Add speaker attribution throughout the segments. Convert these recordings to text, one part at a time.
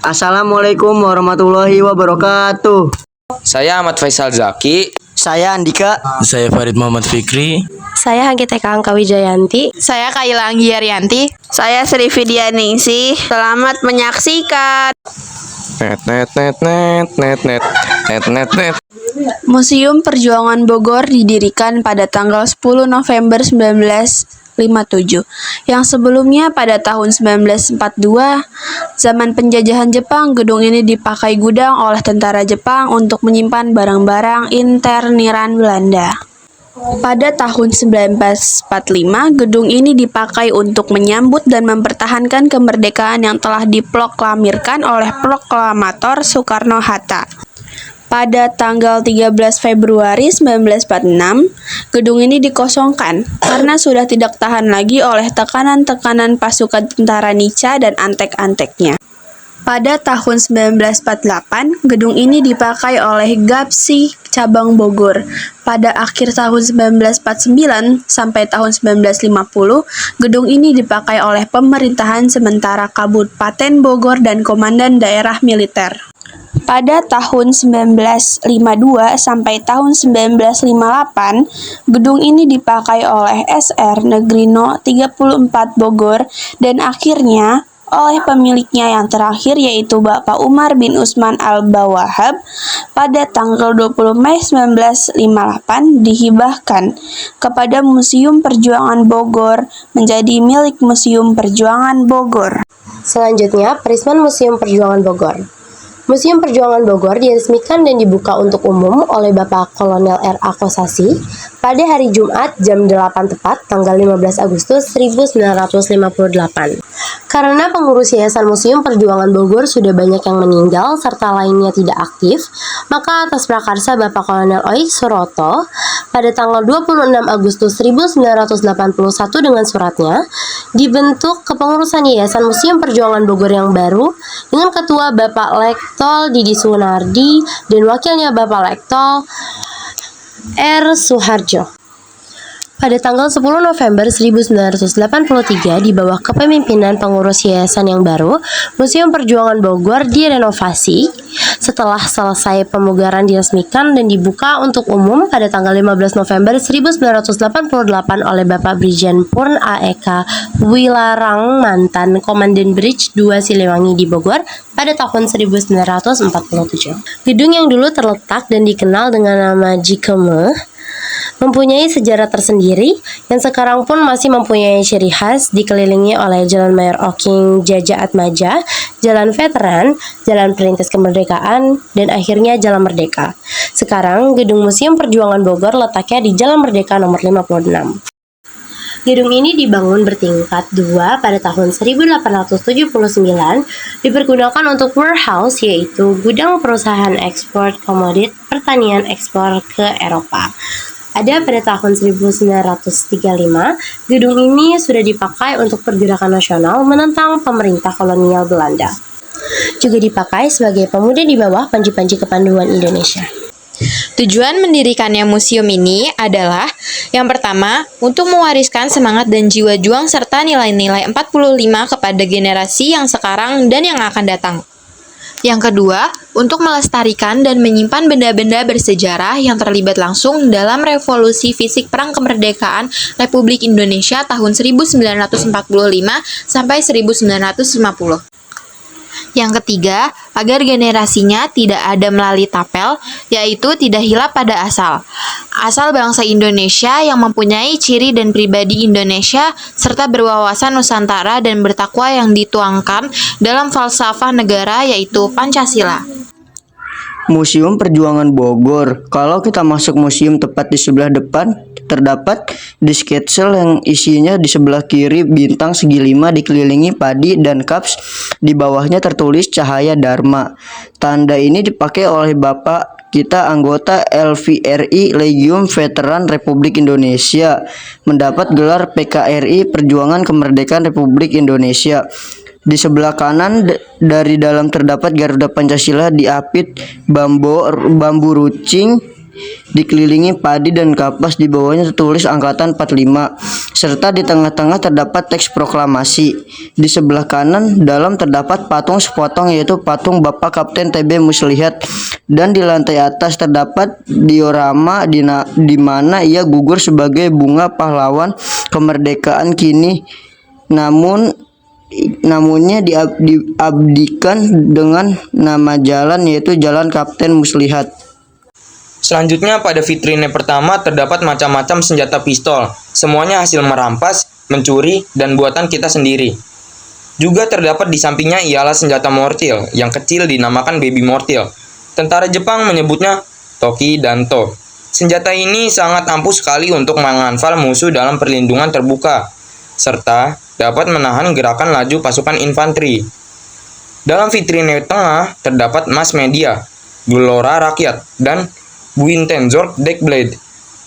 Speaker 1: Assalamualaikum warahmatullahi wabarakatuh.
Speaker 2: Saya Ahmad Faisal Zaki.
Speaker 1: Saya Andika.
Speaker 3: Saya Farid Muhammad Fikri.
Speaker 4: Saya Hanggit Eka Angka Wijayanti.
Speaker 5: Saya Kaila Anggiaryanti.
Speaker 6: Saya Sri Vidya Ningsih. Selamat menyaksikan.
Speaker 7: Museum Perjuangan Bogor didirikan pada tanggal 10 November 1957, yang sebelumnya pada tahun 1942, zaman penjajahan Jepang, gedung ini dipakai gudang oleh tentara Jepang untuk menyimpan barang-barang interniran Belanda. Pada tahun 1945, gedung ini dipakai untuk menyambut dan mempertahankan kemerdekaan yang telah diproklamirkan oleh proklamator Soekarno-Hatta. Pada tanggal 13 Februari 1946, gedung ini dikosongkan karena sudah tidak tahan lagi oleh tekanan-tekanan pasukan tentara Nica dan antek-anteknya. Pada tahun 1948, gedung ini dipakai oleh Gapsi Cabang Bogor. Pada akhir tahun 1949 sampai tahun 1950, gedung ini dipakai oleh pemerintahan sementara Kabupaten Bogor dan Komandan Daerah Militer. Pada tahun 1952 sampai tahun 1958, gedung ini dipakai oleh SR Negeri No. 34 Bogor dan akhirnya oleh pemiliknya yang terakhir yaitu Bapak Umar bin Usman Al-Bawahab pada tanggal 20 Mei 1958 dihibahkan kepada Museum Perjuangan Bogor menjadi milik Museum Perjuangan Bogor.
Speaker 4: Selanjutnya, Perisman Museum Perjuangan Bogor. Museum Perjuangan Bogor diresmikan dan dibuka untuk umum oleh Bapak Kolonel R.A. Kosasi pada hari Jumat jam 8 tepat tanggal 15 Agustus 1958. Karena pengurus Yayasan Museum Perjuangan Bogor sudah banyak yang meninggal serta lainnya tidak aktif, maka atas prakarsa Bapak Kolonel Oik Suroto pada tanggal 26 Agustus 1981 dengan suratnya, dibentuk kepengurusan Yayasan Museum Perjuangan Bogor yang baru dengan Ketua Bapak Lektol Didi Sunardi dan Wakilnya Bapak Lektol R. Suharjo. Pada tanggal 10 November 1983, di bawah kepemimpinan pengurus yayasan yang baru, Museum Perjuangan Bogor direnovasi. Setelah selesai pemugaran diresmikan dan dibuka untuk umum pada tanggal 15 November 1988 oleh Bapak Brigjen Purn A.E.K. Wilarang, mantan Komandan Bridge 2 Siliwangi di Bogor pada tahun 1947. Gedung yang dulu terletak dan dikenal dengan nama Jikeme mempunyai sejarah tersendiri yang sekarang pun masih mempunyai ciri khas, dikelilingi oleh Jalan Mayor Oking Jaja Atmaja, Jalan Veteran, Jalan Perintis Kemerdekaan, dan akhirnya Jalan Merdeka. Sekarang, Gedung Museum Perjuangan Bogor letaknya di Jalan Merdeka nomor 56. Gedung ini dibangun bertingkat 2 pada tahun 1879, dipergunakan untuk warehouse, yaitu gudang perusahaan ekspor komodit pertanian ekspor ke Eropa. Ada pada tahun 1935, gedung ini sudah dipakai untuk pergerakan nasional menentang pemerintah kolonial Belanda. Juga dipakai sebagai pemuda di bawah panji-panji kepanduan Indonesia.
Speaker 5: Tujuan mendirikannya museum ini adalah yang pertama, untuk mewariskan semangat dan jiwa juang serta nilai-nilai 45 kepada generasi yang sekarang dan yang akan datang. Yang kedua, untuk melestarikan dan menyimpan benda-benda bersejarah yang terlibat langsung dalam revolusi fisik Perang Kemerdekaan Republik Indonesia tahun 1945 sampai 1950. Yang ketiga, agar generasinya tidak ada melalui tapel, yaitu tidak hilap pada asal bangsa Indonesia yang mempunyai ciri dan pribadi Indonesia, serta berwawasan Nusantara dan bertakwa yang dituangkan dalam falsafah negara yaitu Pancasila.
Speaker 1: Museum Perjuangan Bogor. Kalau kita masuk museum tepat di sebelah depan, terdapat disketsel yang isinya di sebelah kiri bintang segi 5 dikelilingi padi dan kaps, di bawahnya tertulis Cahaya Dharma. Tanda ini dipakai oleh Bapak kita anggota LVRI Legium Veteran Republik Indonesia, mendapat gelar PKRI Perjuangan Kemerdekaan Republik Indonesia. Di sebelah kanan dari dalam terdapat Garuda Pancasila diapit bambu runcing dikelilingi padi dan kapas, di bawahnya tertulis angkatan 45, serta di tengah-tengah terdapat teks proklamasi. Di sebelah kanan dalam terdapat patung sepotong, yaitu patung Bapak Kapten TB Muslihat, dan di lantai atas terdapat diorama di mana ia gugur sebagai bunga pahlawan kemerdekaan kini, namunnya diabdikan dengan nama jalan, yaitu Jalan Kapten Muslihat.
Speaker 2: Selanjutnya pada vitrine pertama terdapat macam-macam senjata pistol, semuanya hasil merampas, mencuri, dan buatan kita sendiri. Juga terdapat di sampingnya ialah senjata mortil, yang kecil dinamakan baby mortil. Tentara Jepang menyebutnya Toki dan To. Senjata ini sangat ampuh sekali untuk menganfal musuh dalam perlindungan terbuka, serta dapat menahan gerakan laju pasukan infanteri. Dalam vitrine tengah terdapat mass media, Gelora Rakyat, dan Buintenzorg Deckblade,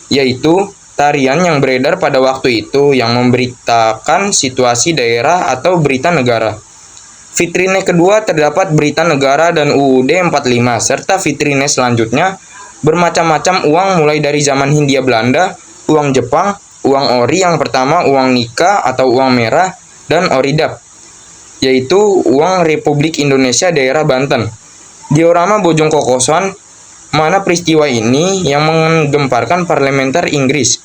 Speaker 2: yaitu tarian yang beredar pada waktu itu yang memberitakan situasi daerah atau berita negara. Vitrine kedua terdapat berita negara dan UUD 45, serta vitrine selanjutnya bermacam-macam uang mulai dari zaman Hindia Belanda, uang Jepang, uang ori yang pertama, uang Nika atau uang merah, dan oridap, yaitu uang Republik Indonesia daerah Banten. Diorama Bojong Kokosan, mana peristiwa ini yang menggemparkan parlementer Inggris.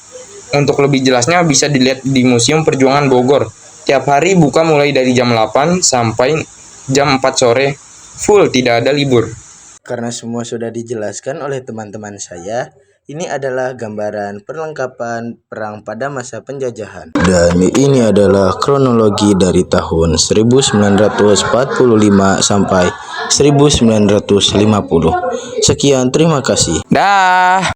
Speaker 2: Untuk lebih jelasnya bisa dilihat di Museum Perjuangan Bogor. Tiap hari buka mulai dari jam 8 sampai jam 4 sore, full tidak ada libur.
Speaker 3: Karena semua sudah dijelaskan oleh teman-teman saya, ini adalah gambaran perlengkapan perang pada masa penjajahan. Dan ini adalah kronologi dari tahun 1945 sampai 1950. Sekian, terima kasih.
Speaker 2: Dah.